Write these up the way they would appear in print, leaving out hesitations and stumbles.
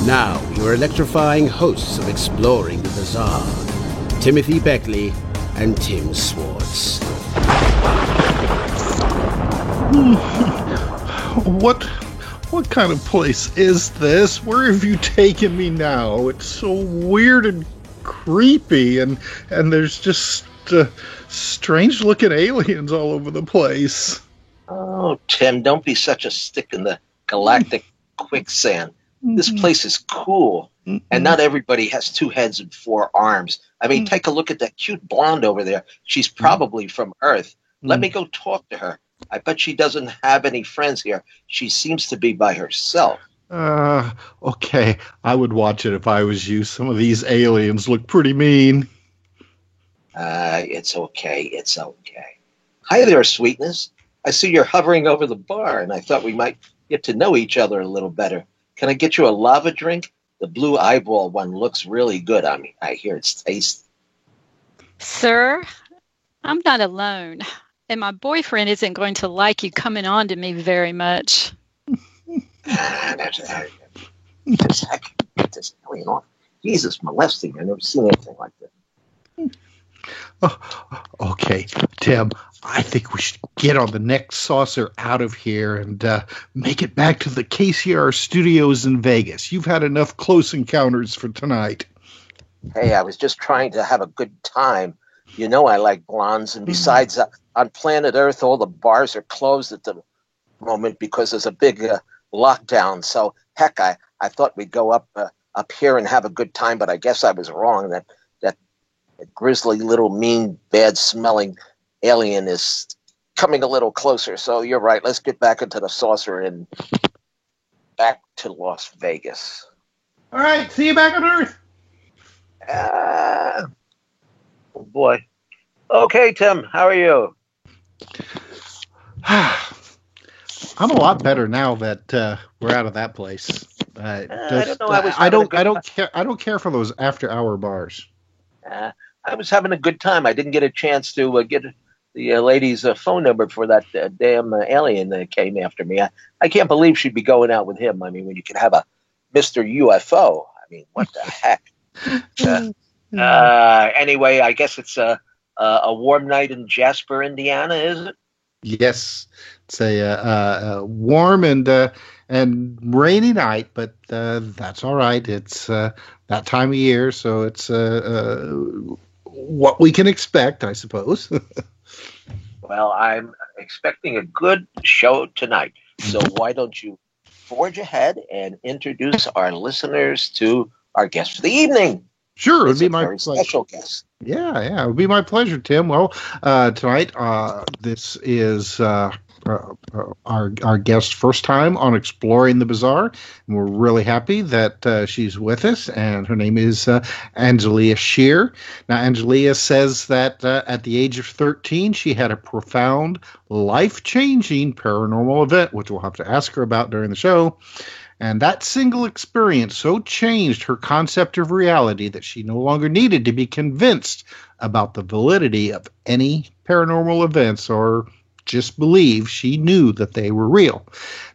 Now, your electrifying hosts of Exploring the Bizarre, Timothy Beckley and Tim Swartz. What kind of place is this? Where have you taken me now? It's so weird and creepy, and there's just strange-looking aliens all over the place. Oh, Tim, don't be such a stick in the galactic quicksand. This place is cool, and not everybody has 2 heads and 4 arms. I mean, take a look at that cute blonde over there. She's probably from Earth. Let me go talk to her. I bet she doesn't have any friends here. She seems to be by herself. Okay. I would watch it if I was you. Some of these aliens look pretty mean. It's okay. It's okay. Hi there, sweetness. I see you're hovering over the bar, and I thought we might get to know each other a little better. Can I get you a lava drink? The blue eyeball one looks really good. I mean, I hear it's tasty. Sir, I'm not alone. And my boyfriend isn't going to like you coming on to me very much. Get this alien off. Jesus, molesting. I've never seen anything like this. Oh, okay, Tim, I think we should get on the next saucer out of here and make it back to the KCR studios in Vegas. You've had enough close encounters for tonight. Hey, I was just trying to have a good time. You know I like blondes, and besides, on planet Earth, all the bars are closed at the moment because there's a big lockdown. So, heck, I thought we'd go up here and have a good time, but I guess I was wrong. That grisly little mean, bad-smelling alien is coming a little closer. So you're right. Let's get back into the saucer and back to Las Vegas. All right. See you back on Earth. Oh, boy. Okay, Tim. How are you? I'm a lot better now that we're out of that place. I don't know. I don't care for those after-hour bars. I was having a good time. I didn't get a chance to get the lady's phone number for that damn alien that came after me. I can't believe she'd be going out with him. I mean, when you could have a Mr. UFO. I mean, what the heck? Anyway, I guess it's a warm night in Jasper, Indiana, is it? Yes, it's a warm and rainy night, but that's all right. It's that time of year, so it's what we can expect, I suppose. Well, I'm expecting a good show tonight, so why don't you forge ahead and introduce our listeners to our guest for the evening? Sure, it would be my pleasure. Special guest. Yeah, it would be my pleasure, Tim. Well, tonight, this is our guest's first time on Exploring the Bizarre, and we're really happy that she's with us, and her name is Angelia Shear. Now, Angelia says that at the age of 13, she had a profound, life-changing paranormal event, which we'll have to ask her about during the show. And that single experience so changed her concept of reality that she no longer needed to be convinced about the validity of any paranormal events or just believe she knew that they were real.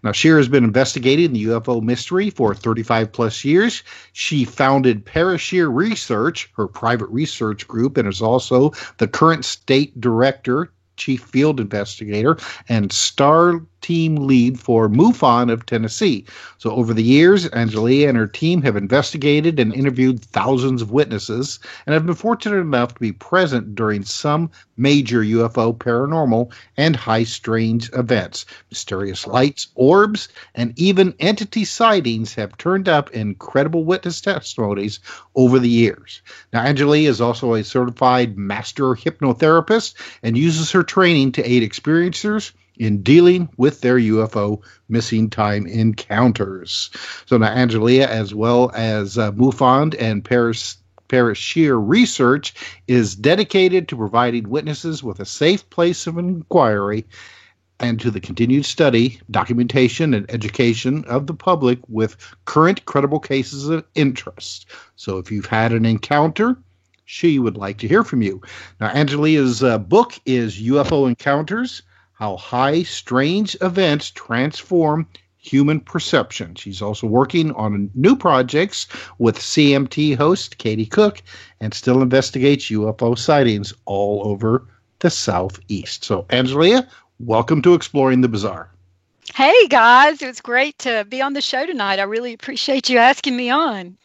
Now, Shear has been investigating the UFO mystery for 35 plus years. She founded Parashear Research, her private research group, and is also the current state director, chief field investigator, and star team lead for MUFON of Tennessee. So over the years, Angelia and her team have investigated and interviewed thousands of witnesses and have been fortunate enough to be present during some major UFO, paranormal, and high strange events. Mysterious lights, orbs, and even entity sightings have turned up in credible witness testimonies over the years. Now, Angelia is also a certified master hypnotherapist and uses her training to aid experiencers in dealing with their UFO missing time encounters. So now Angelia, as well as MUFON and Parashear Research, is dedicated to providing witnesses with a safe place of inquiry and to the continued study, documentation, and education of the public with current credible cases of interest. So if you've had an encounter, she would like to hear from you. Now, Angelia's book is UFO Encounters: How High Strange Events Transform Human Perception. She's also working on new projects with CMT host Katie Cook and still investigates UFO sightings all over the Southeast. So, Angelia, welcome to Exploring the Bizarre. Hey, guys. It was great to be on the show tonight. I really appreciate you asking me on.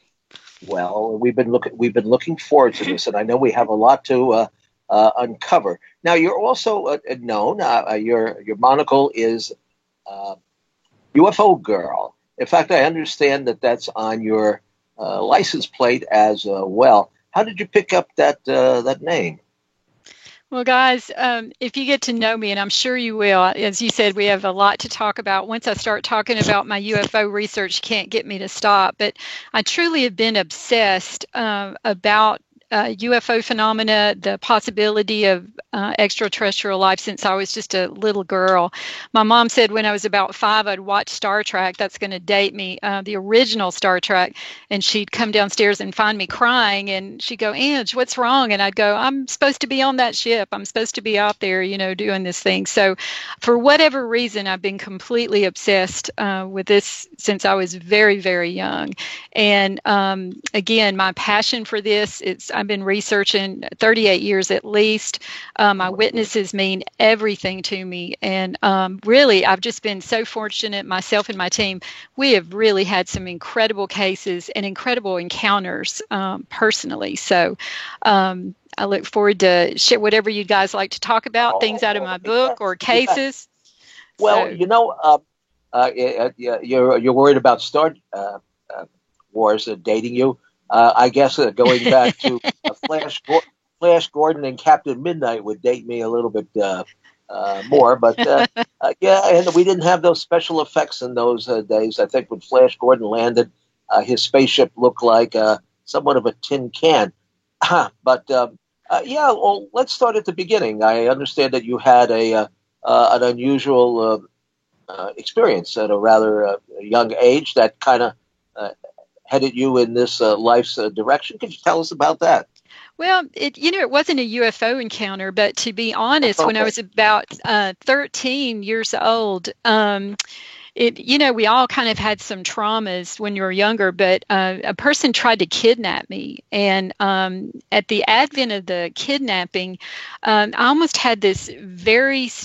Well, we've been looking forward to this, and I know we have a lot to uncover. Now, you're also known. Your monocle is UFO Girl. In fact, I understand that that's on your license plate as well. How did you pick up that name? Well, guys, if you get to know me, and I'm sure you will, as you said, we have a lot to talk about. Once I start talking about my UFO research, you can't get me to stop. But I truly have been obsessed about UFO phenomena, the possibility of extraterrestrial life since I was just a little girl. My mom said when I was about 5, I'd watch Star Trek. That's going to date me, the original Star Trek. And she'd come downstairs and find me crying. And she'd go, Ange, what's wrong? And I'd go, I'm supposed to be on that ship. I'm supposed to be out there, doing this thing. So for whatever reason, I've been completely obsessed with this since I was very, very young. And again, my passion for this, I've been researching 38 years at least. My witnesses mean everything to me. And really, I've just been so fortunate, myself and my team. We have really had some incredible cases and incredible encounters personally. So I look forward to share whatever you guys like to talk about, things out of my book or cases. Well, you're worried about Star Wars dating you. I guess going back to Flash Gordon and Captain Midnight would date me a little bit more. But yeah, and we didn't have those special effects in those days. I think when Flash Gordon landed, his spaceship looked like somewhat of a tin can. But yeah, well, let's start at the beginning. I understand that you had an unusual experience at a rather young age that kind of headed you in this life's direction. Could you tell us about that? Well, it wasn't a UFO encounter, but to be honest, when I was about 13 years old, we all kind of had some traumas when you were younger, but a person tried to kidnap me. And at the advent of the kidnapping, I almost had this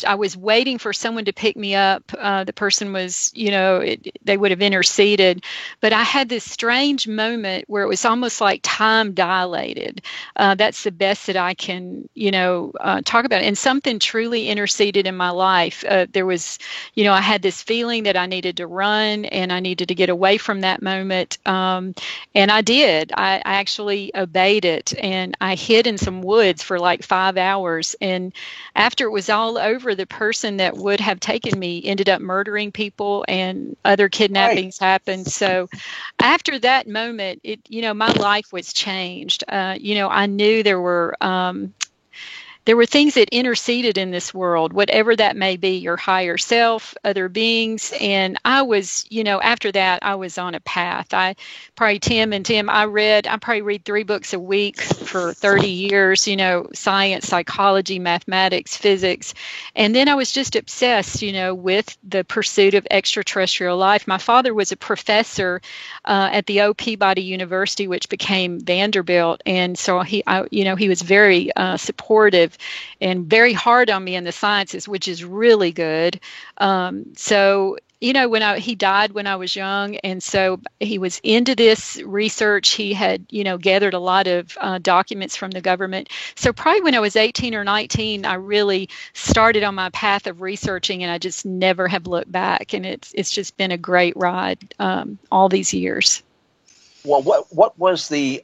I was waiting for someone to pick me up. The person was, they would have interceded. But I had this strange moment where it was almost like time dilated. That's the best that I can, talk about. And something truly interceded in my life. There was, I had this feeling that I needed to run and I needed to get away from that moment. And I did. I actually obeyed it, and I hid in some woods for like 5 hours. And after it was all over, the person that would have taken me ended up murdering people, and other kidnappings happened. So after that moment, my life was changed. I knew there were things that interceded in this world, whatever that may be, your higher self, other beings. And I was, after that, I was on a path. I probably read 3 books a week for 30 years, science, psychology, mathematics, physics. And then I was just obsessed, with the pursuit of extraterrestrial life. My father was a professor at the O. Peabody University, which became Vanderbilt. And so he was very supportive and very hard on me in the sciences, which is really good. So he died when I was young, and so he was into this research. He had, gathered a lot of documents from the government. So probably when I was 18 or 19, I really started on my path of researching, and I just never have looked back. And it's just been a great ride all these years. Well, what was the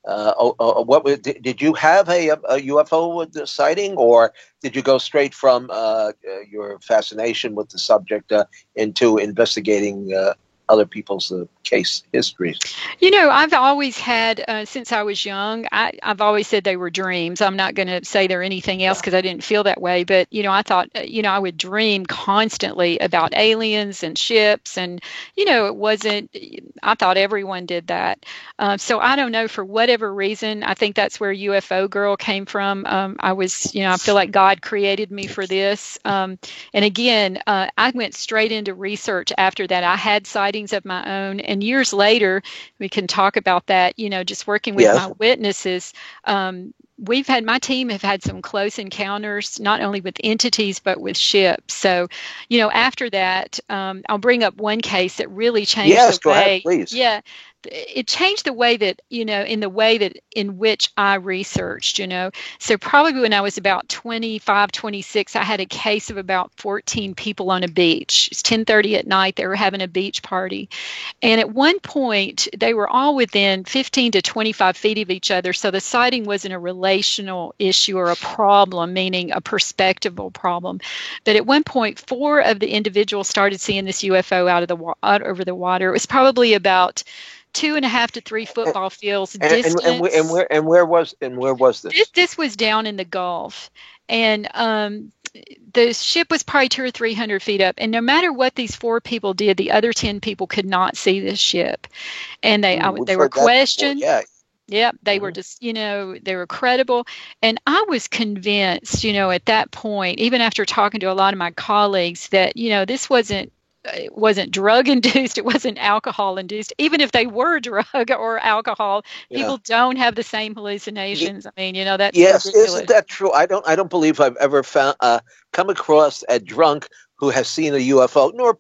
did you have a UFO sighting, or did you go straight from your fascination with the subject into investigating other people's case histories? I've always had, since I was young, I've always said they were dreams. I'm not going to say they're anything else because I didn't feel that way. But, I thought, I would dream constantly about aliens and ships. And, I thought everyone did that. So I don't know, for whatever reason, I think that's where UFO Girl came from. I feel like God created me for this. And again, I went straight into research after that. I had sightings of my own. And years later, we can talk about that, just working with my witnesses. My team have had some close encounters, not only with entities, but with ships. So, after that, I'll bring up one case that really changed the way. Yes, go ahead, please. Yeah. It changed the way that, in which I researched, So probably when I was about 25, 26, I had a case of about 14 people on a beach. It's 10:30 at night. They were having a beach party. And at one point, they were all within 15 to 25 feet of each other. So the sighting wasn't a relational issue or a problem, meaning a perspectival problem. But at one point, 4 of the individuals started seeing this UFO out over the water. It was probably about 2.5 to 3 football fields distance. And where was this? This was down in the Gulf, and the ship was probably 200 or 300 feet up. And no matter what these 4 people did, the other 10 people could not see this ship, and they were questioned. Yeah, they were just, they were credible. And I was convinced, at that point, even after talking to a lot of my colleagues, that, this wasn't drug induced. It wasn't alcohol induced. Even if they were drug or alcohol, people don't have the same hallucinations. I mean, that's ridiculous. Isn't that true? I don't believe I've ever come across a drunk who has seen a UFO, nor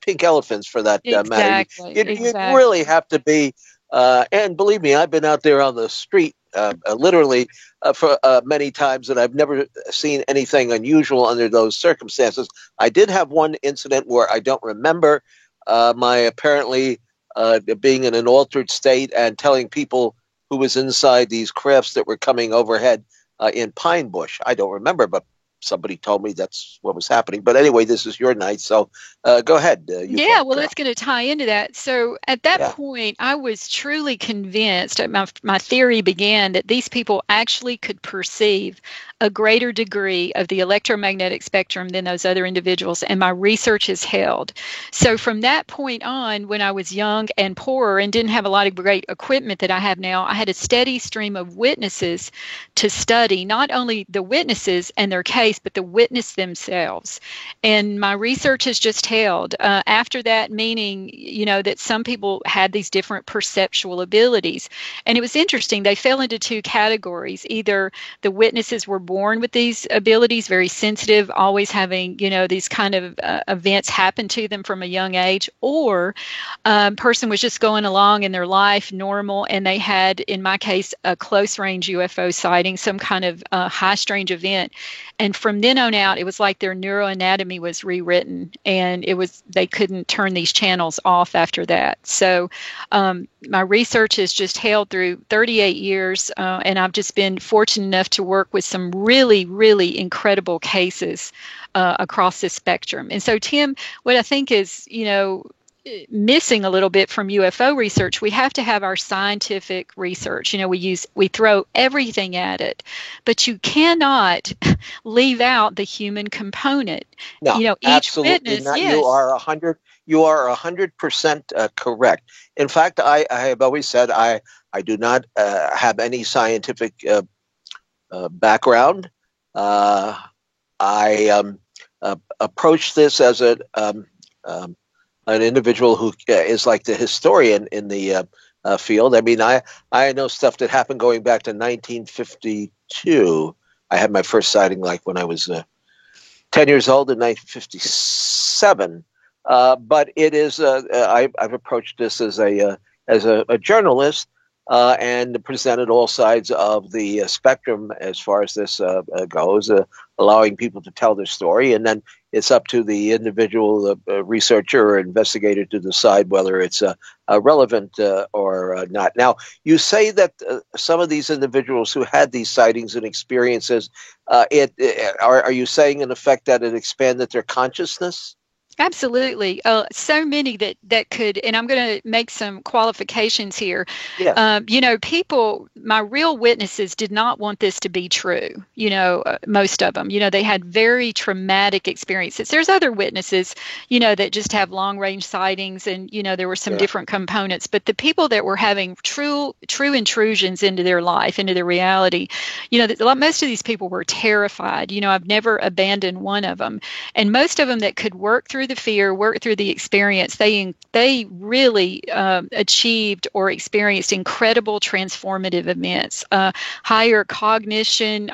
pink elephants for that matter. You really have to be. And believe me, I've been out there on the street literally for many times, and I've never seen anything unusual under those circumstances. I did have one incident where I don't remember my apparently being in an altered state and telling people who was inside these crafts that were coming overhead in Pine Bush. I don't remember, but somebody told me that's what was happening. But anyway, this is your night, so go ahead. That's going to tie into that. So at that point, I was truly convinced, my theory began, that these people actually could perceive a greater degree of the electromagnetic spectrum than those other individuals, and my research has held. So from that point on, when I was young and poorer and didn't have a lot of great equipment that I have now, I had a steady stream of witnesses to study, not only the witnesses and their case, but the witness themselves. And my research has just held. After that, meaning, that some people had these different perceptual abilities. And it was interesting. They fell into 2 categories. Either the witnesses were born with these abilities, very sensitive, always having, these kind of events happen to them from a young age, or a person was just going along in their life normal, and they had, in my case, a close range UFO sighting, some kind of high strange event. And from then on out, it was like their neuroanatomy was rewritten, and they couldn't turn these channels off after that. So my research has just held through 38 years, and I've just been fortunate enough to work with some really, really incredible cases across the spectrum. And so, Tim, what I think is, missing a little bit from UFO research, we have to have our scientific research. We throw everything at it, but you cannot leave out the human component. No, each absolutely witness, not. yes. You are 100% correct. In fact, I have always said I do not have any scientific background. I approach this as an individual who is like the historian in the field. I mean, I know stuff that happened going back to 1952. I had my first sighting like when I was 10 years old in 1957. But it is I've approached this as a journalist and presented all sides of the spectrum as far as this goes, allowing people to tell their story, and then it's up to the individual researcher or investigator to decide whether it's relevant or not. Now, you say that some of these individuals who had these sightings and experiences, are you saying in effect that it expanded their consciousness? Absolutely. So many that could, and I'm going to make some qualifications here. Yes. People, my real witnesses did not want this to be true. Most of them, they had very traumatic experiences. There's other witnesses, that just have long range sightings, and, there were some different components. But the people that were having true intrusions into their life, into their reality, most of these people were terrified. I've never abandoned one of them. And most of them that could work through the fear, work through the experience, they really achieved or experienced incredible transformative events, higher cognition,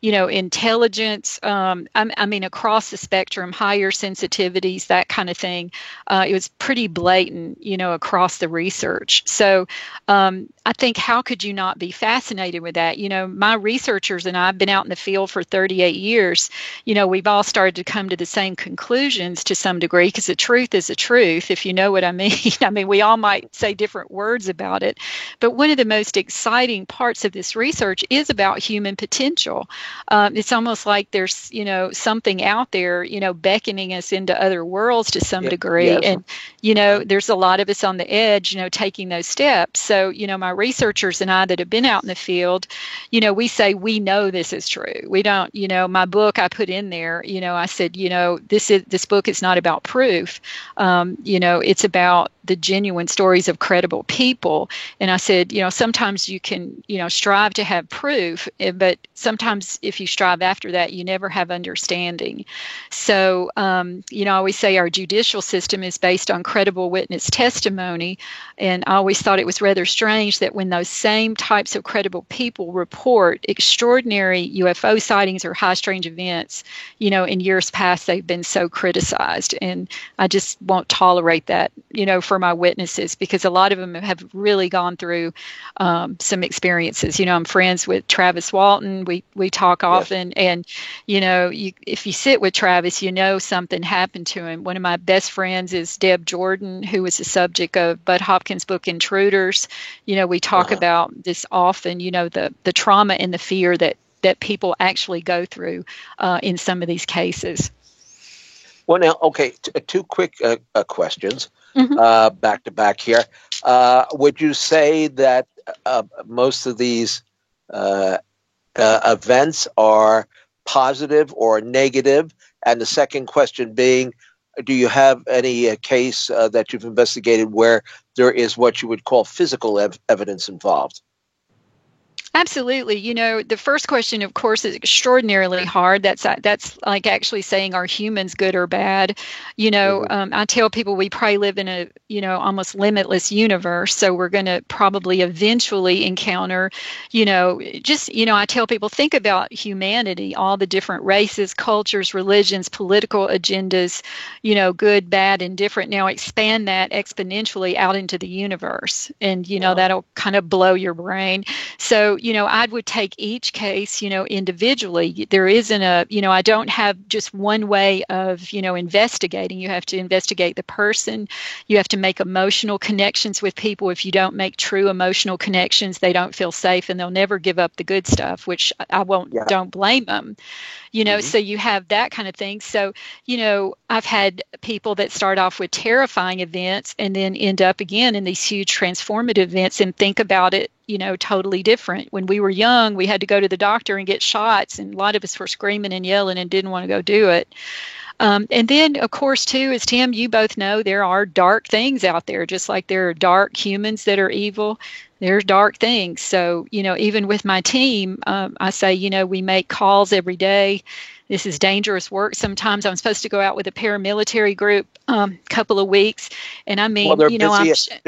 intelligence, across the spectrum, higher sensitivities, that kind of thing. It was pretty blatant, across the research. So I think, how could you not be fascinated with that? My researchers and I have been out in the field for 38 years. We've all started to come to the same conclusions to some degree, because the truth is the truth, if you know what I mean. We all might say different words about it, but one of the most exciting parts of this research is about human potential. It's almost like there's, something out there, beckoning us into other worlds to some degree. Yes. And, there's a lot of us on the edge, taking those steps. So, my researchers and I that have been out in the field, we say, we know this is true. We don't, my book I put in there, I said, this book is not about proof. It's about the genuine stories of credible people. And I said, sometimes you can, strive to have proof, but sometimes if you strive after that, you never have understanding. So, I always say our judicial system is based on credible witness testimony. And I always thought it was rather strange that when those same types of credible people report extraordinary UFO sightings or high strange events, in years past, they've been so criticized. And I just won't tolerate that, for my witnesses, because a lot of them have really gone through some experiences. I'm friends with Travis Walton. We talk often, and if you sit with Travis, something happened to him. One of my best friends is Deb Jordan, who was the subject of Bud Hopkins' book Intruders. We talk about this often. The trauma and the fear that people actually go through in some of these cases. Well, now, okay, two quick questions. Back to back here. Would you say that most of these events are positive or negative? And the second question being, do you have any case that you've investigated where there is what you would call physical evidence involved? Absolutely. The first question, of course, is extraordinarily hard. That's like actually saying, are humans good or bad? I tell people we probably live in a, almost limitless universe. So we're going to probably eventually encounter, I tell people, think about humanity, all the different races, cultures, religions, political agendas, good, bad, and different. Now expand that exponentially out into the universe. And, that'll kind of blow your brain. So, I would take each case, individually. There isn't I don't have just one way of, investigating. You have to investigate the person. You have to make emotional connections with people. If you don't make true emotional connections, they don't feel safe, and they'll never give up the good stuff, which don't blame them. So you have that kind of thing. So, I've had people that start off with terrifying events and then end up again in these huge transformative events and think about it, totally different. When we were young, we had to go to the doctor and get shots, and a lot of us were screaming and yelling and didn't want to go do it. And then, of course, too, as Tim, you both know, there are dark things out there, just like there are dark humans that are evil. There's dark things. So, even with my team, I say, we make calls every day. This is dangerous work. Sometimes I'm supposed to go out with a paramilitary group couple of weeks. And I mean, they're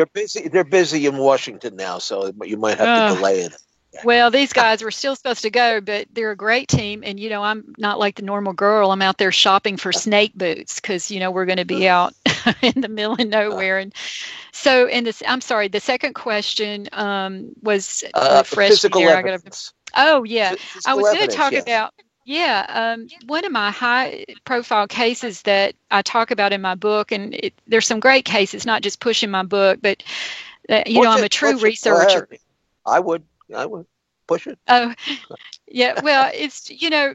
busy. They're busy in Washington now, so you might have to delay it. Well, these guys were still supposed to go, but they're a great team. And, I'm not like the normal girl. I'm out there shopping for snake boots because, we're going to be out in the middle of nowhere. And so, I'm sorry, the second question was physical evidence. Oh, yeah. I was going to talk about, one of my high-profile cases that I talk about in my book, and there's some great cases, not just pushing my book, but, I'm a true researcher. I would. Push it. Oh, yeah. Well, it's,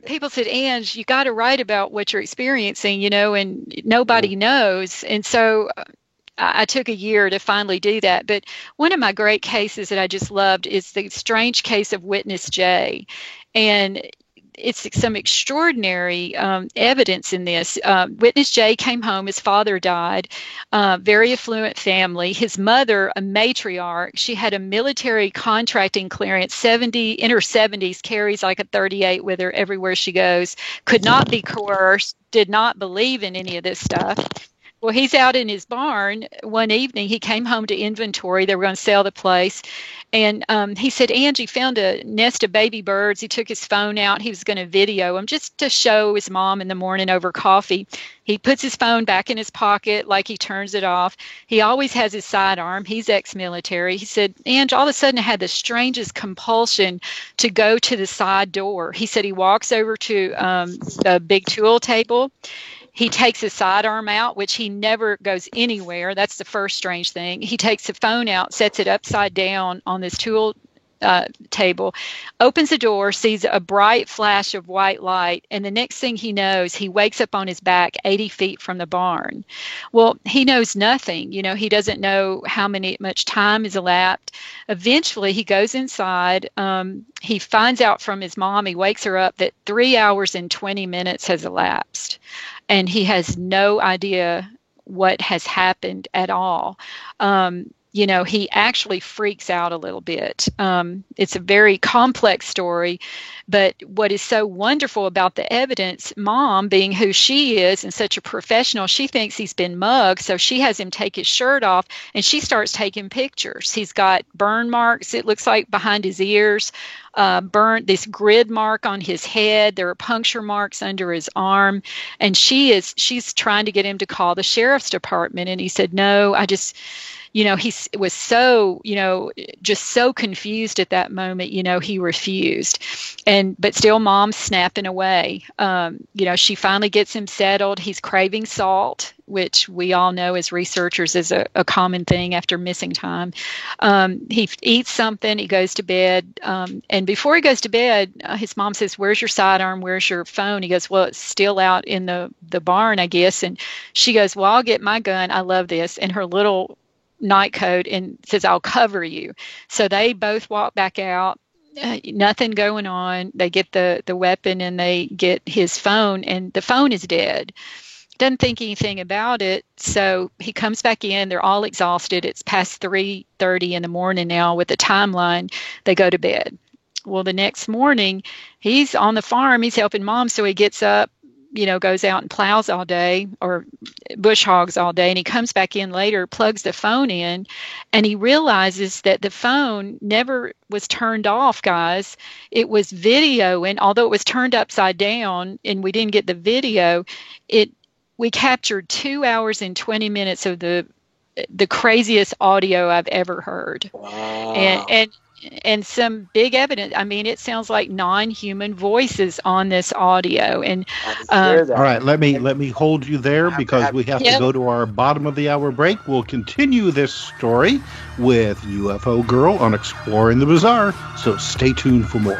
people said, Ange, you got to write about what you're experiencing, and nobody knows. And so I took a year to finally do that. But one of my great cases that I just loved is the strange case of Witness J. And it's some extraordinary evidence in this. Witness J came home. His father died. Very affluent family. His mother, a matriarch. She had a military contracting clearance. In her 70s, carries like a 38 with her everywhere she goes. Could not be coerced. Did not believe in any of this stuff. Well, he's out in his barn one evening. He came home to inventory. They were going to sell the place. And he said, Angie found a nest of baby birds. He took his phone out. He was going to video them just to show his mom in the morning over coffee. He puts his phone back in his pocket like he turns it off. He always has his sidearm. He's ex-military. He said, Ange, all of a sudden I had the strangest compulsion to go to the side door. He said he walks over to the big tool table. He takes his sidearm out, which he never goes anywhere. That's the first strange thing. He takes the phone out, sets it upside down on this tool table, opens the door, sees a bright flash of white light, and the next thing he knows, he wakes up on his back 80 feet from the barn. Well, he knows nothing. He doesn't know how much time has elapsed. Eventually, he goes inside. He finds out from his mom, he wakes her up, that 3 hours and 20 minutes has elapsed. And he has no idea what has happened at all. He actually freaks out a little bit. It's a very complex story, but what is so wonderful about the evidence, Mom, being who she is and such a professional, she thinks he's been mugged, so she has him take his shirt off, and she starts taking pictures. He's got burn marks, it looks like, behind his ears, this grid mark on his head. There are puncture marks under his arm, and she's trying to get him to call the sheriff's department, and he said, no, he was so, just so confused at that moment, he refused. But still Mom's snapping away. She finally gets him settled. He's craving salt, which we all know as researchers is a common thing after missing time. He eats something, he goes to bed. And before he goes to bed, his mom says, where's your sidearm? Where's your phone? He goes, well, it's still out in the barn, I guess. And she goes, well, I'll get my gun. I love this. And her little night coat, and says, I'll cover you. So they both walk back out, nothing going on. They get the weapon and they get his phone, and the phone is dead. Doesn't think anything about it. So he comes back in. They're all exhausted. It's past 3:30 in the morning now with the timeline. They go to bed. Well, the next morning, he's on the farm. He's helping Mom. So he gets up, goes out and plows all day or bush hogs all day. And he comes back in later, plugs the phone in, and he realizes that the phone never was turned off, guys. It was video. And although it was turned upside down and we didn't get the video, we captured 2 hours and 20 minutes of the craziest audio I've ever heard. Wow. And some big evidence. I mean, it sounds like non-human voices on this audio. And all right, let me hold you there because we have to go to our bottom of the hour break. We'll continue this story with UFO Girl on Exploring the Bizarre. So stay tuned for more.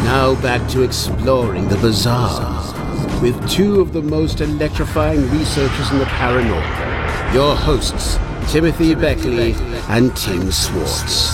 Now back to Exploring the Bizarre with two of the most electrifying researchers in the paranormal, your hosts, Timothy Beckley and Tim Swartz.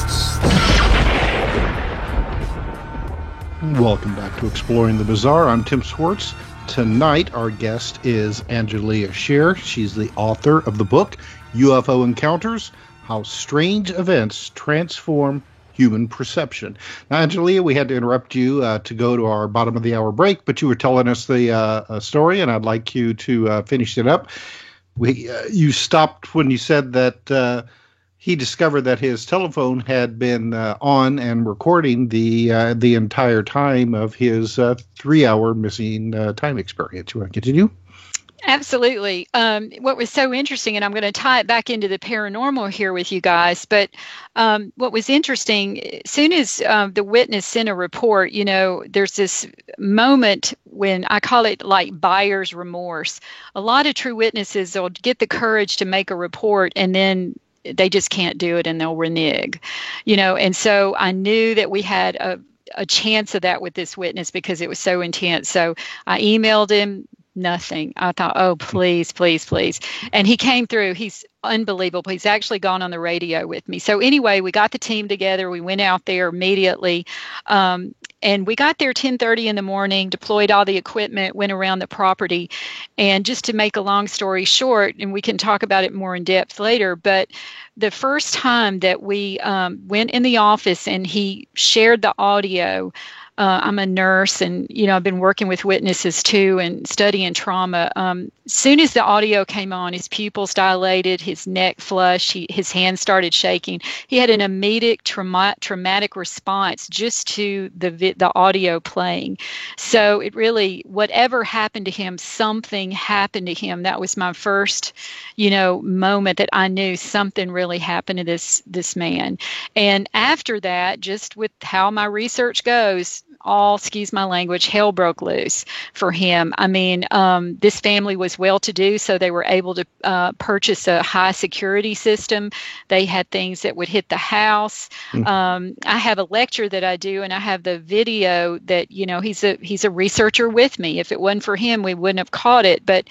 Welcome back to Exploring the Bizarre. I'm Tim Swartz. Tonight, our guest is Angelia Scher. She's the author of the book, UFO Encounters, How Strange Events Transform Human Perception. Now, Angelia, we had to interrupt you to go to our bottom of the hour break, but you were telling us the story, and I'd like you to finish it up. You stopped when you said that he discovered that his telephone had been on and recording the entire time of his 3 hour missing time experience. You want to continue? Absolutely. What was so interesting, and I'm going to tie it back into the paranormal here with you guys, but what was interesting, as soon as the witness sent a report, there's this moment when I call it like buyer's remorse. A lot of true witnesses will get the courage to make a report and then they just can't do it and they'll renege, and so I knew that we had a chance of that with this witness because it was so intense. So I emailed him. Nothing. I thought, oh, please, please, please. And he came through. He's unbelievable. He's actually gone on the radio with me. So anyway, we got the team together. We went out there immediately. And we got there 10:30 in the morning, deployed all the equipment, went around the property. And just to make a long story short, and we can talk about it more in depth later, but the first time that we went in the office and he shared the audio, I'm a nurse and, I've been working with witnesses too and studying trauma. As soon as the audio came on, his pupils dilated, his neck flushed, his hands started shaking. He had an immediate traumatic response just to the audio playing. So it really, whatever happened to him, something happened to him. That was my first, moment that I knew something really happened to this man. And after that, just with how my research goes, excuse my language, hell broke loose for him. I mean, this family was well-to-do, so they were able to purchase a high security system. They had things that would hit the house. I have a lecture that I do, and I have the video that, he's a researcher with me. If it wasn't for him, we wouldn't have caught it. But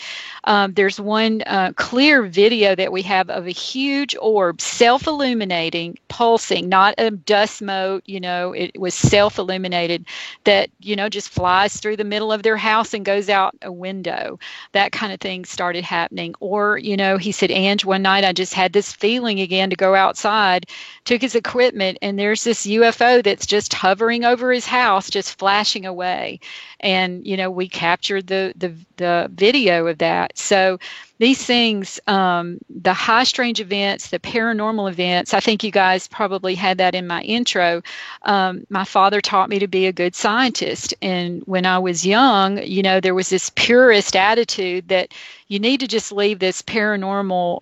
there's one clear video that we have of a huge orb, self-illuminating, pulsing, not a dust mote, it was self-illuminated, that, just flies through the middle of their house and goes out a window. That kind of thing started happening. Or, he said, Ange, one night I just had this feeling again to go outside, took his equipment, and there's this UFO that's just hovering over his house, just flashing away. And, we captured the video of that. So these things, the high strange events, the paranormal events, I think you guys probably had that in my intro. My father taught me to be a good scientist. And when I was young, there was this purist attitude that you need to just leave this paranormal,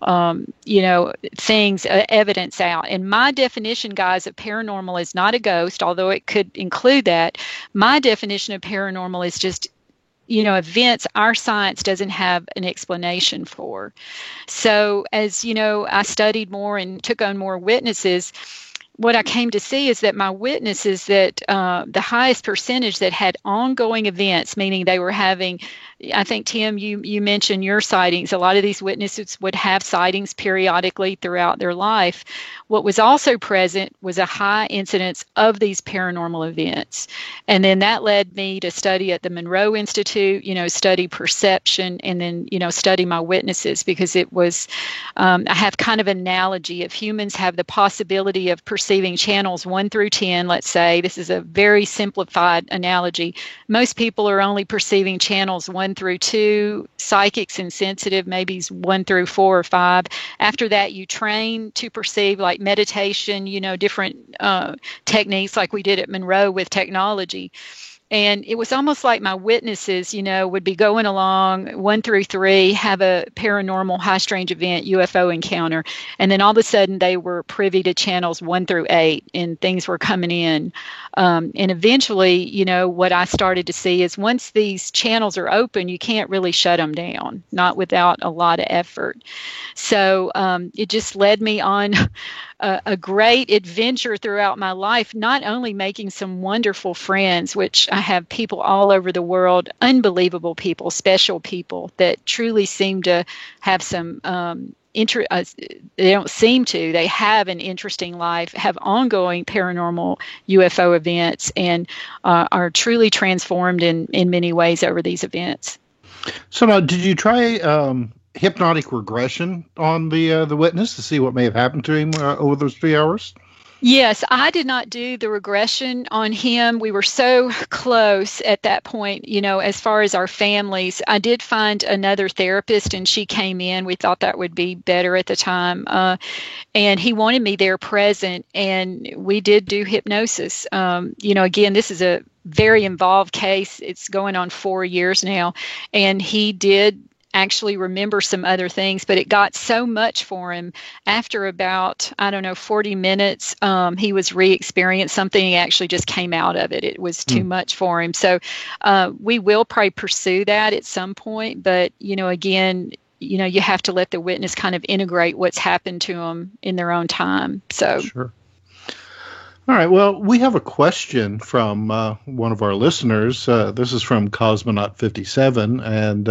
things, evidence out. And my definition, guys, of paranormal is not a ghost, although it could include that. My definition of paranormal is just events our science doesn't have an explanation for. So as, I studied more and took on more witnesses, what I came to see is that my witnesses that the highest percentage that had ongoing events, meaning they were having, I think, Tim, you mentioned your sightings. A lot of these witnesses would have sightings periodically throughout their life. What was also present was a high incidence of these paranormal events. And then that led me to study at the Monroe Institute, study perception, and then, study my witnesses, because it was, I have kind of an analogy. If humans have the possibility of perceiving channels 1 through 10, let's say, this is a very simplified analogy, most people are only perceiving channels 1 through 2, psychics and sensitive, maybe 1 through 4 or 5. After that, you train to perceive, like meditation, different techniques like we did at Monroe with technology. And it was almost like my witnesses, would be going along 1 through 3, have a paranormal high strange event, UFO encounter. And then all of a sudden they were privy to channels 1 through 8 and things were coming in. And eventually, what I started to see is once these channels are open, you can't really shut them down, not without a lot of effort. So it just led me on a great adventure throughout my life, not only making some wonderful friends, which I have people all over the world, unbelievable people, special people that truly seem to have some they don't seem to. They have an interesting life, have ongoing paranormal UFO events, and are truly transformed in many ways over these events. So now, did you try hypnotic regression on the witness to see what may have happened to him over those 3 hours? Yes, I did not do the regression on him. We were so close at that point, as far as our families. I did find another therapist and she came in. We thought that would be better at the time. And he wanted me there present, and we did do hypnosis. Again, this is a very involved case. It's going on 4 years now. And he did actually remember some other things, but it got so much for him. After about, 40 minutes, he was re-experiencing something. He actually just came out of it. It was too much for him. So we will probably pursue that at some point. But, again, you have to let the witness kind of integrate what's happened to them in their own time. So. Sure. All right. Well, we have a question from one of our listeners. This is from Cosmonaut 57, and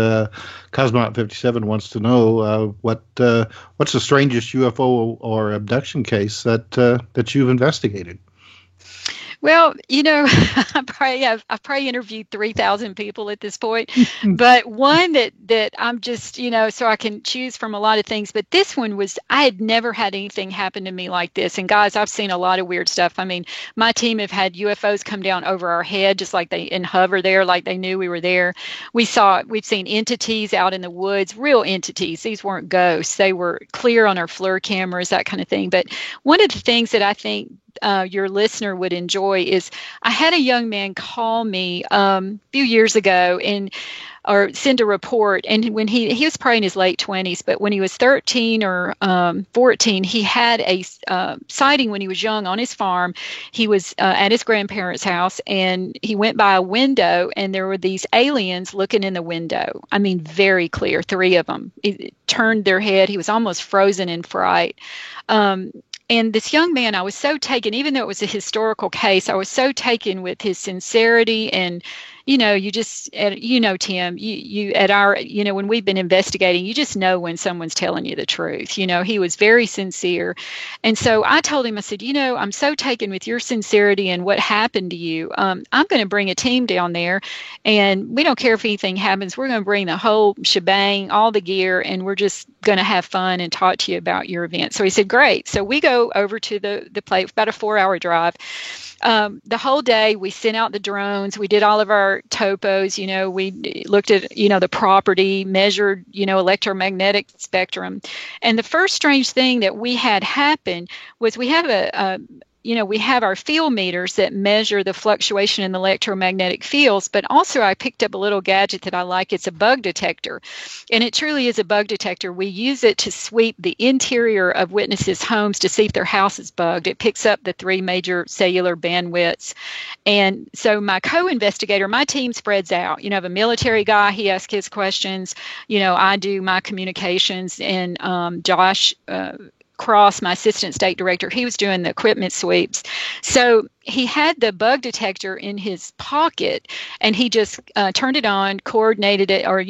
Cosmonaut 57 wants to know what's the strangest UFO or abduction case that you've investigated. Well, I've probably interviewed 3,000 people at this point, but one that I'm just, so I can choose from a lot of things. But this one I had never had anything happen to me like this. And guys, I've seen a lot of weird stuff. I mean, my team have had UFOs come down over our head, just like and hover there, like they knew we were there. We've seen entities out in the woods, real entities. These weren't ghosts. They were clear on our FLIR cameras, that kind of thing. But one of the things that I think your listener would enjoy is I had a young man call me a few years ago or send a report. And when he was probably in his late 20s, but when he was 13 or 14, he had a sighting when he was young on his farm. He was at his grandparents' house, and he went by a window, and there were these aliens looking in the window. I mean, very clear, 3 of them. He turned their head. He was almost frozen in fright. And this young man, I was so taken, even though it was a historical case, I was so taken with his sincerity. And, you just, Tim, you at our, when we've been investigating, you just know when someone's telling you the truth. He was very sincere. And so I told him, I said, I'm so taken with your sincerity and what happened to you. I'm going to bring a team down there, and we don't care if anything happens. We're going to bring the whole shebang, all the gear, and we're just going to have fun and talk to you about your event. So he said, great. So we go over to the place, about a 4-hour drive. The whole day we sent out the drones. We did all of our topos. We looked at, the property, measured, electromagnetic spectrum. And the first strange thing that we had happen was we have we have our field meters that measure the fluctuation in the electromagnetic fields, but also I picked up a little gadget that I like. It's a bug detector, and it truly is a bug detector. We use it to sweep the interior of witnesses' homes to see if their house is bugged. It picks up the 3 major cellular bandwidths. And so my co-investigator, my team spreads out. I have a military guy. He asks his questions. I do my communications, and Josh Cross, my assistant state director, he was doing the equipment sweeps. So he had the bug detector in his pocket, and he just turned it on, coordinated it, or,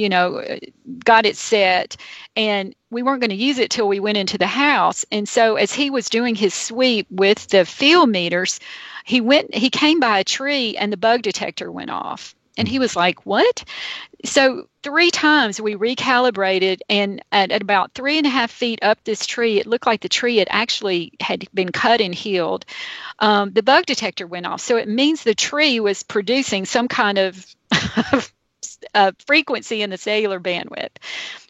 got it set. And we weren't going to use it till we went into the house. And so as he was doing his sweep with the field meters, he came by a tree, and the bug detector went off. And he was like, what? So 3 times we recalibrated, and at about 3.5 feet up this tree, it looked like the tree had been cut and healed. The bug detector went off. So it means the tree was producing some kind of frequency in the cellular bandwidth.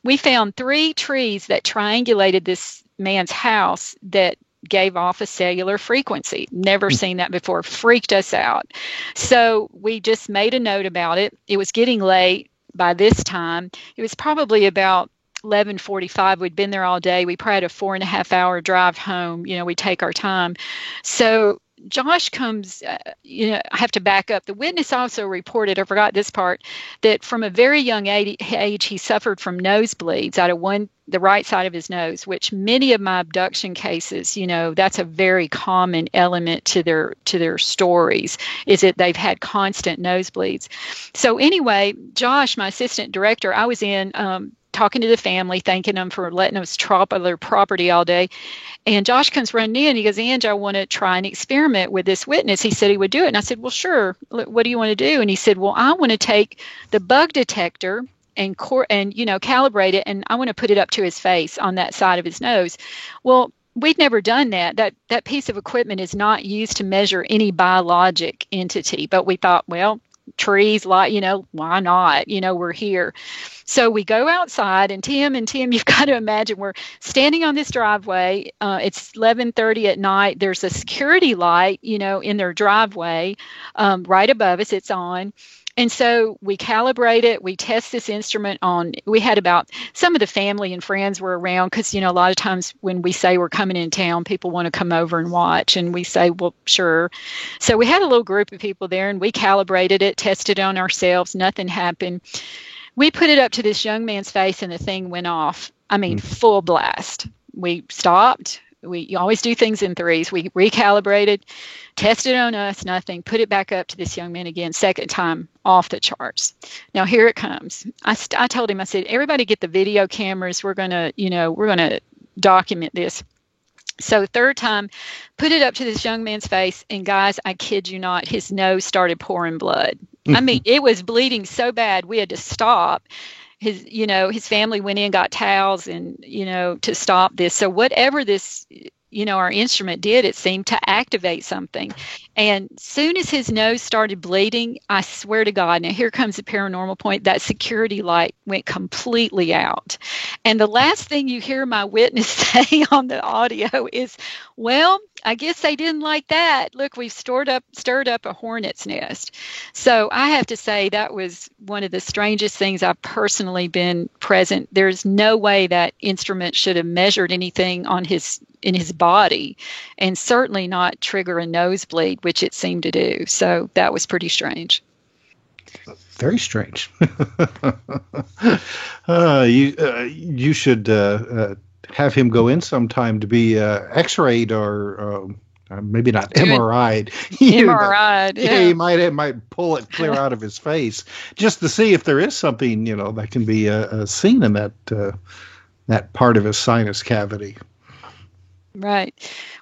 We found 3 trees that triangulated this man's house that gave off a cellular frequency. Never seen that before. Freaked us out. So we just made a note about it. It was getting late by this time. It was probably about 11:45. We'd been there all day. We probably had a 4.5-hour drive home. We take our time. So Josh comes, I have to back up. The witness also reported, I forgot this part, that from a very young age, he suffered from nosebleeds out of the right side of his nose, which many of my abduction cases, that's a very common element to their stories, is that they've had constant nosebleeds. So anyway, Josh, my assistant director, I was in talking to the family, thanking them for letting us trap on their property all day. And Josh comes running in. He goes, Angie, I want to try an experiment with this witness. He said he would do it. And I said, well, sure. What do you want to do? And he said, well, I want to take the bug detector and calibrate it, and I want to put it up to his face on that side of his nose. Well, we'd never done that. That piece of equipment is not used to measure any biologic entity. But we thought, well, trees, why not? We're here. So we go outside, and Tim, you've got to imagine we're standing on this driveway. It's 11:30 at night. There's a security light, in their driveway right above us. It's on. And so we calibrate it. We test this instrument on, we had about, some of the family and friends were around because, a lot of times when we say we're coming in town, people want to come over and watch. And we say, well, sure. So we had a little group of people there and we calibrated it, tested it on ourselves. Nothing happened. We put it up to this young man's face and the thing went off. I mean, full blast. We stopped. You always do things in threes. We recalibrated, tested on us, nothing, put it back up to this young man again, second time, off the charts. Now here it comes. I told him, I said, everybody get the video cameras. We're going to document this. So third time, put it up to this young man's face, and guys, I kid you not, his nose started pouring blood. I mean, it was bleeding so bad we had to stop. His family went in, got towels and, to stop this. So whatever this, our instrument did, it seemed to activate something. And soon as his nose started bleeding, I swear to God, now here comes the paranormal point, that security light went completely out. And the last thing you hear my witness say on the audio is, well, I guess they didn't like that. Look, we've stirred up a hornet's nest. So I have to say that was one of the strangest things I've personally been present. There's no way that instrument should have measured anything in his body, and certainly not trigger a nosebleed, which it seemed to do. So that was pretty strange. Very strange. You should have him go in sometime to be X-rayed or maybe not MRI'd. MRI'd, yeah. He might pull it clear out of his face just to see if there is something that can be seen in that part of his sinus cavity. Right.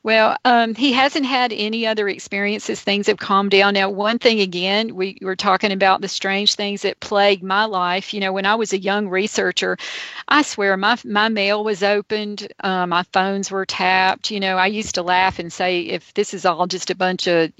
Well, he hasn't had any other experiences. Things have calmed down. Now, one thing again, we were talking about the strange things that plagued my life. When I was a young researcher, I swear my mail was opened. My phones were tapped. I used to laugh and say, if this is all just a bunch of,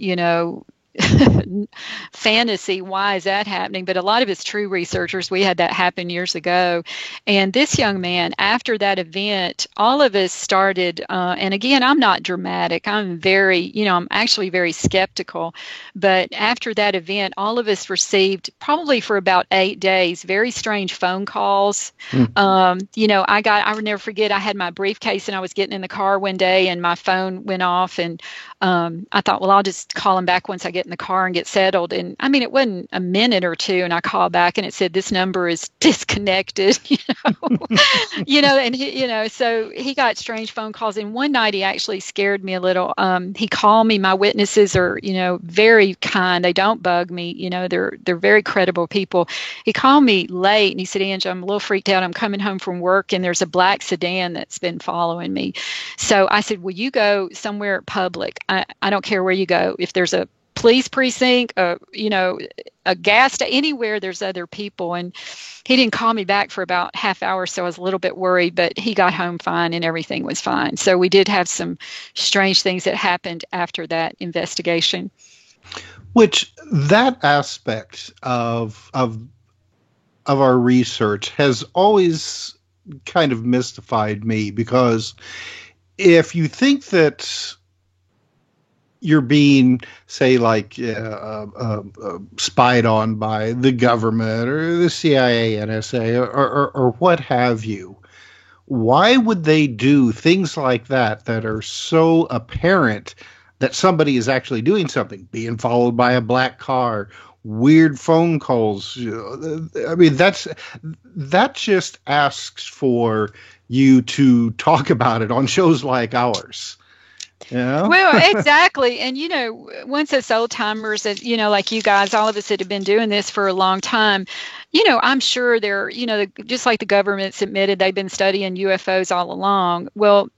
fantasy, why is that happening? But a lot of it's true researchers. We had that happen years ago. And this young man, after that event, all of us started, and again, I'm not dramatic. I'm I'm actually very skeptical. But after that event, all of us received probably for about 8 days, very strange phone calls. I would never forget, I had my briefcase and I was getting in the car one day and my phone went off and I thought, well, I'll just call him back once I get in the car and get settled. And I mean, it wasn't a minute or two, and I called back, and it said this number is disconnected. And so he got strange phone calls. And one night, he actually scared me a little. He called me. My witnesses are, very kind. They don't bug me. They're very credible people. He called me late, and he said, "Ange, I'm a little freaked out. I'm coming home from work, and there's a black sedan that's been following me." So I said, "Will you go somewhere public? I don't care where you go. If there's a police precinct, a gas station, anywhere there's other people." And he didn't call me back for about half hour, so I was a little bit worried, but he got home fine and everything was fine. So we did have some strange things that happened after that investigation. Which that aspect of our research has always kind of mystified me, because if you think that you're being, say, like spied on by the government or the CIA, NSA, or what have you, why would they do things like that are so apparent that somebody is actually doing something, being followed by a black car, weird phone calls? I mean, that just asks for you to talk about it on shows like ours. Yeah. Well, exactly. And, once us old timers, like you guys, all of us that have been doing this for a long time, I'm sure they're, just like the government's admitted they've been studying UFOs all along. Well,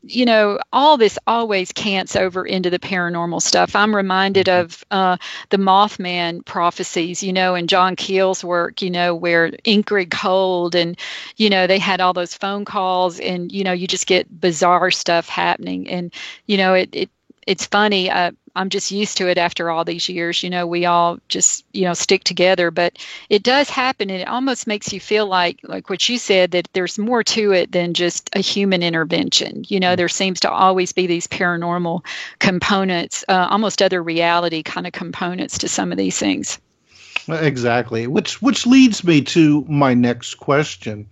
all this always cants over into the paranormal stuff. I'm reminded of the Mothman prophecies, and John Keel's work, where Ingrid Cold and, they had all those phone calls and, you just get bizarre stuff happening. And, it's funny. I'm just used to it after all these years. We all just, stick together, but it does happen. And it almost makes you feel like what you said, that there's more to it than just a human intervention. There seems to always be these paranormal components, almost other reality kind of components to some of these things. Exactly. Which leads me to my next question.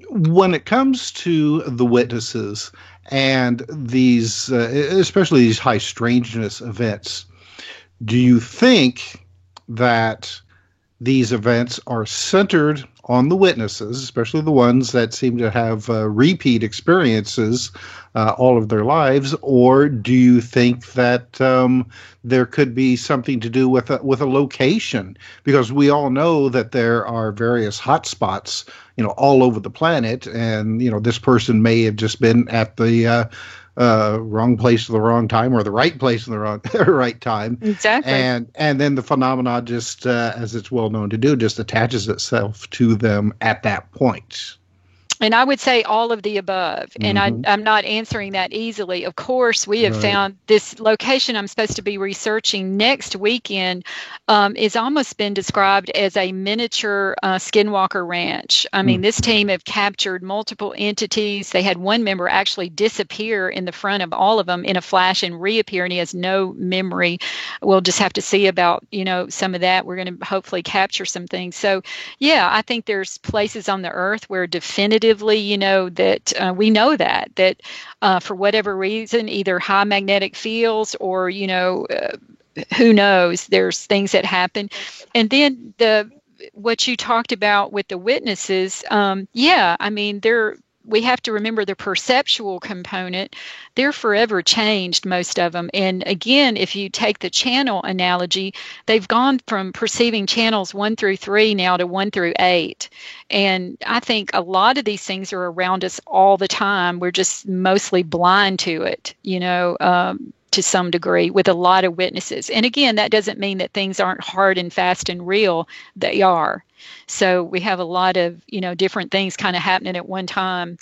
When it comes to the witnesses and these, especially these high strangeness events, do you think that these events are centered on the witnesses, especially the ones that seem to have repeat experiences all of their lives, or do you think that there could be something to do with a location? Because we all know that there are various hotspots, all over the planet, and this person may have just been at the wrong place at the wrong time, or the right place in the wrong right time. Exactly. And then the phenomena, just as it's well known to do, just attaches itself to them at that point. And I would say all of the above. And I'm not answering that easily. Of course, we have found this location I'm supposed to be researching next weekend is almost been described as a miniature Skinwalker Ranch. I mean, this team have captured multiple entities. They had one member actually disappear in the front of all of them in a flash and reappear, and he has no memory. We'll just have to see about, some of that. We're going to hopefully capture some things. So, yeah, I think there's places on the earth where definitively, that we know that for whatever reason, either high magnetic fields or, who knows, there's things that happen. And then what you talked about with the witnesses, we have to remember the perceptual component. They're forever changed, most of them. And again, if you take the channel analogy, they've gone from perceiving channels 1 through 3 now to 1 through 8. And I think a lot of these things are around us all the time. We're just mostly blind to it, to some degree, with a lot of witnesses. And again, that doesn't mean that things aren't hard and fast and real. They are. So we have a lot of, different things kind of happening at one time.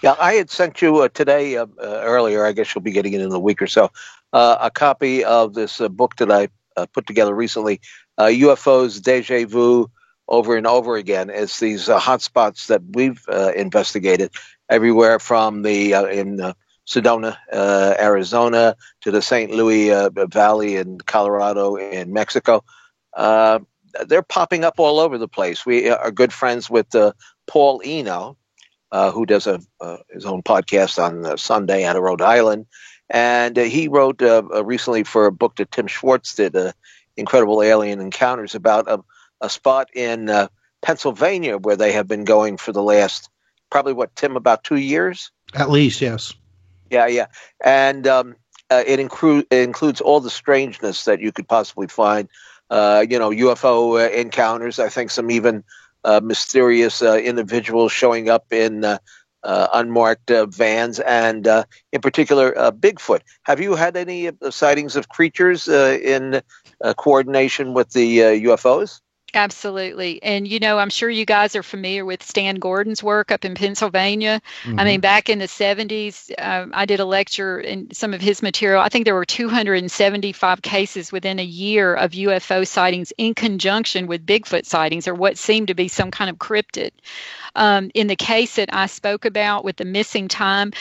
Yeah, I had sent you today, earlier, I guess you'll be getting it in a week or so, a copy of this book that I put together recently, UFOs, Deja Vu, Over and Over Again. It's these hotspots that we've investigated everywhere from in Sedona, Arizona, to the St. Louis Valley in Colorado, in Mexico. They're popping up all over the place. We are good friends with Paul Eno, who does his own podcast on Sunday out of Rhode Island. And he wrote recently for a book that Tim Schwartz did, Incredible Alien Encounters, about a spot in Pennsylvania where they have been going for the last, probably, about 2 years? At least, yes. Yeah. And it includes all the strangeness that you could possibly find. UFO encounters. I think some even mysterious individuals showing up in unmarked vans, and in particular, Bigfoot. Have you had any sightings of creatures in coordination with the UFOs? Absolutely. And, I'm sure you guys are familiar with Stan Gordon's work up in Pennsylvania. I mean, back in the 70s, I did a lecture in some of his material. I think there were 275 cases within a year of UFO sightings in conjunction with Bigfoot sightings, or what seemed to be some kind of cryptid. In the case that I spoke about with the missing time,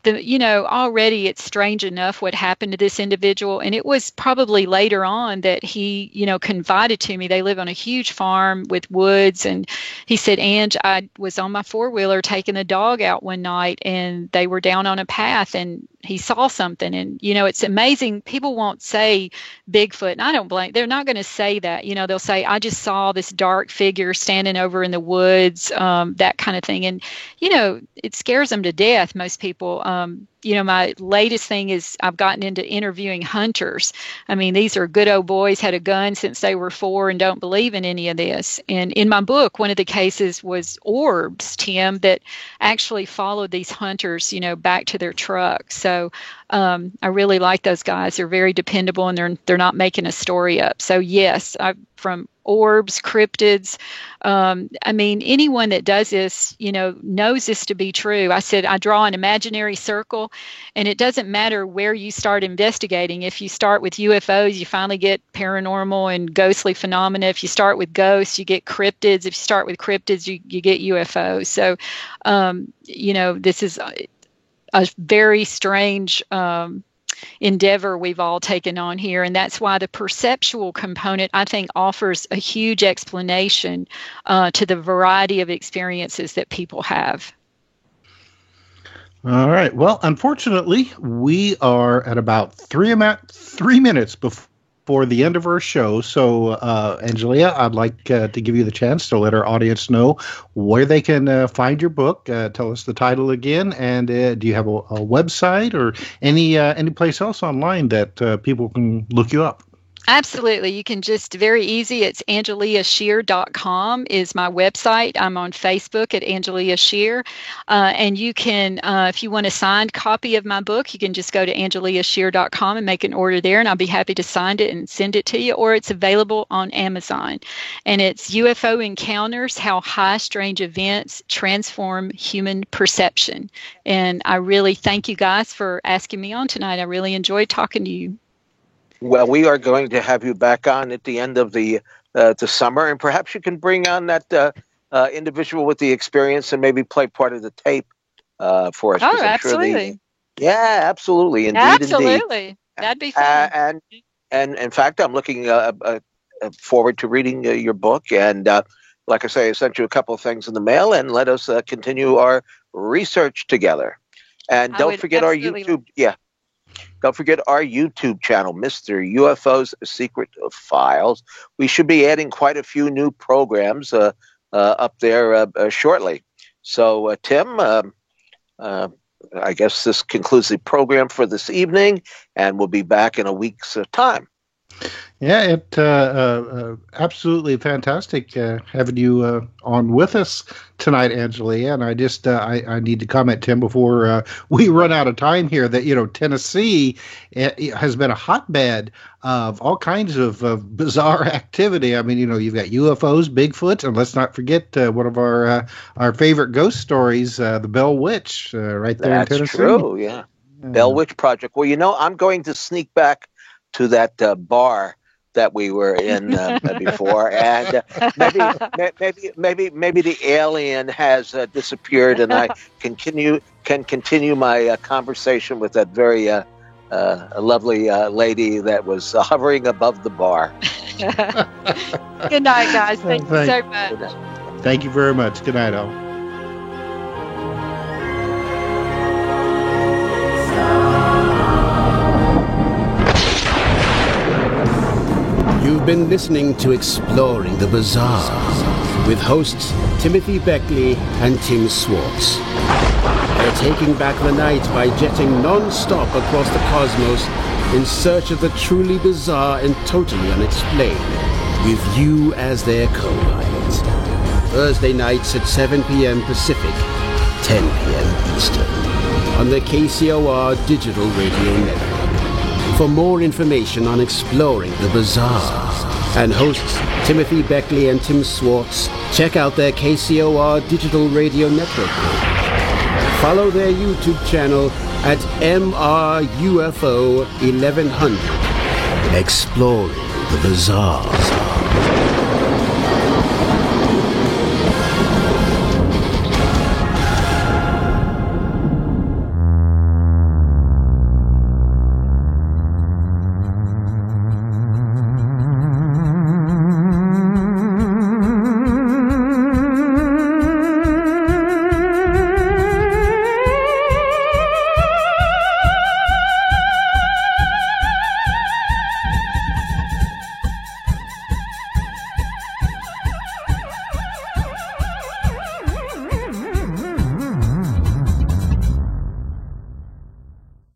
already it's strange enough what happened to this individual. And it was probably later on that he, confided to me. They live on a huge farm with woods. And he said, Ange, I was on my four-wheeler taking the dog out one night, and they were down on a path, and he saw something. And, it's amazing. People won't say Bigfoot, and I don't blame. They're not going to say that. They'll say, I just saw this dark figure standing over in the woods, that kind of thing. And, it scares them to death, most people. My latest thing is I've gotten into interviewing hunters. I mean, these are good old boys, had a gun since they were 4 and don't believe in any of this. And in my book, one of the cases was orbs, Tim, that actually followed these hunters, back to their truck. So I really like those guys. They're very dependable, and they're not making a story up. So yes, from orbs, cryptids. Anyone that does this, knows this to be true. I said, I draw an imaginary circle, and it doesn't matter where you start investigating. If you start with UFOs, you finally get paranormal and ghostly phenomena. If you start with ghosts, you get cryptids. If you start with cryptids, you get UFOs. So, this is a very strange endeavor we've all taken on here. And that's why the perceptual component, I think, offers a huge explanation to the variety of experiences that people have. All right. Well, unfortunately, we are at about 3 minutes before the end of our show. So, Angelia, I'd like to give you the chance to let our audience know where they can find your book. Tell us the title again, and do you have a website or any place else online that people can look you up? Absolutely. You can just, very easy, it's AngeliaShear.com is my website. I'm on Facebook at Angelia Shear. And you can, if you want a signed copy of my book, you can just go to AngeliaShear.com and make an order there, and I'll be happy to sign it and send it to you. Or it's available on Amazon. And it's UFO Encounters, How High Strange Events Transform Human Perception. And I really thank you guys for asking me on tonight. I really enjoyed talking to you. Well, we are going to have you back on at the end of the summer, and perhaps you can bring on that individual with the experience and maybe play part of the tape for us. Oh, absolutely. Yeah, absolutely. Indeed, absolutely. Indeed. That'd be fun. And in fact, I'm looking forward to reading your book. And like I say, I sent you a couple of things in the mail, and let us continue our research together. And don't forget our YouTube. Yeah. Don't forget our YouTube channel, Mr. UFO's Secret Files. We should be adding quite a few new programs up there shortly. So, Tim, I guess this concludes the program for this evening, and we'll be back in a week's time. Yeah, it absolutely fantastic having you on with us tonight, Angelia. And I just I need to comment, Tim, before we run out of time here, that Tennessee has been a hotbed of all kinds of bizarre activity. I mean, you've got UFOs, Bigfoot, and let's not forget one of our favorite ghost stories, the Bell Witch, right there in Tennessee. That's true, yeah. Bell Witch Project. Well, I'm going to sneak back to that bar that we were in before, and maybe the alien has disappeared, and I can continue my conversation with that very lovely lady that was hovering above the bar. Good night, guys. Thank you so much. Thank you very much. Good night, all. You've been listening to Exploring the Bizarre with hosts Timothy Beckley and Tim Swartz. They're taking back the night by jetting non-stop across the cosmos in search of the truly bizarre and totally unexplained, with you as their co-pilot. Thursday nights at 7 p.m. Pacific, 10 p.m. Eastern, on the KCOR Digital Radio Network. For more information on Exploring the Bizarre and hosts Timothy Beckley and Tim Swartz, check out their KCOR Digital Radio Network page. Follow their YouTube channel at MRUFO 1100. Exploring the Bizarre.